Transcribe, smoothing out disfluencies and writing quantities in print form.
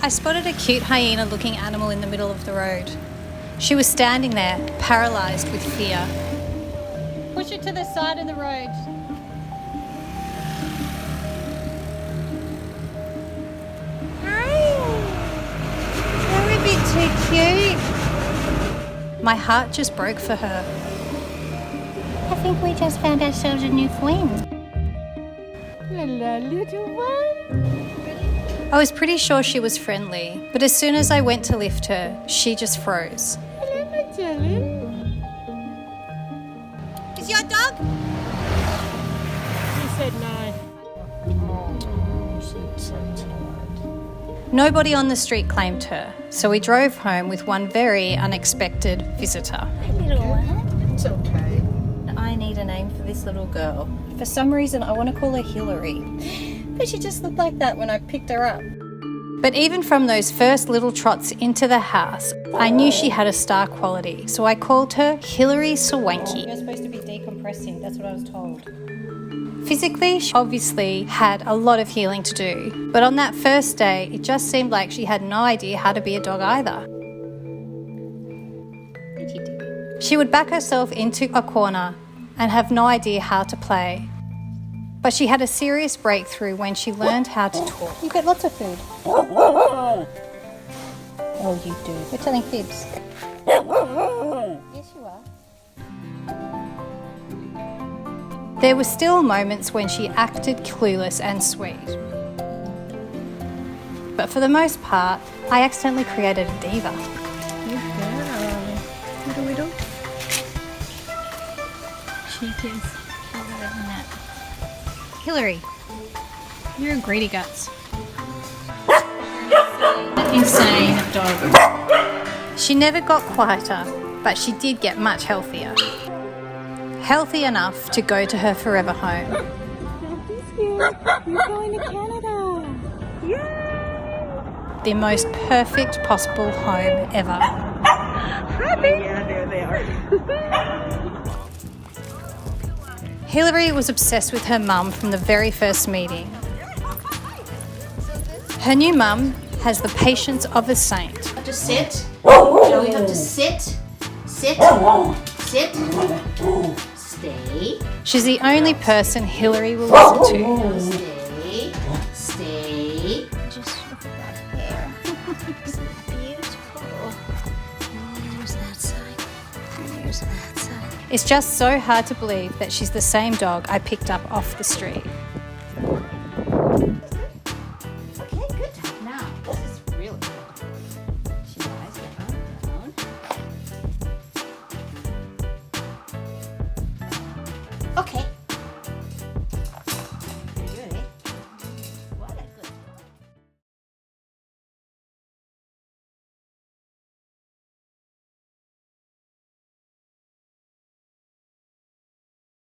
I spotted a cute hyena-looking animal in the middle of the road. She was standing there, paralysed with fear. Push it to the side of the road. That would be too cute. My heart just broke for her. I think we just found ourselves a new friend. Hello, little one. I was pretty sure she was friendly, but as soon as I went to lift her, she just froze. Hello, my darling. Is your dog? He said no. Nobody on the street claimed her, so we drove home with one very unexpected visitor. Hey, little one. It's okay. I need a name for this little girl. For some reason, I want to call her Hillary. But she just looked like that when I picked her up. But even from those first little trots into the house, I knew she had a star quality, so I called her Hillary Swanky. You're supposed to be decompressing, that's what I was told. Physically, she obviously had a lot of healing to do, but on that first day, it just seemed like she had no idea how to be a dog either. What did you do? She would back herself into a corner and have no idea how to play. But she had a serious breakthrough when she learned how to talk. You got lots of food. Oh, you do. We're telling fibs. Yes, you are. There were still moments when she acted clueless and sweet. But for the most part, I accidentally created a diva. Good girl. Widdle. Cheekies. Hillary, you're a greedy guts. Insane dog. She never got quieter, but she did get much healthier. Healthy enough to go to her forever home. You're going to Canada. Yay! The most perfect possible home ever. Happy? Yeah, there they are. Hillary was obsessed with her mum from the very first meeting. Her new mum has the patience of a saint. You have to sit. No, you have to sit. Sit. Sit. Stay. She's the only person Hillary will listen to. Stay. Stay. Just look at that hair. It's beautiful. Here's that side. Here's that side. It's just so hard to believe that she's the same dog I picked up off the street. Okay, good. Now, this is really good. She lies down. Okay.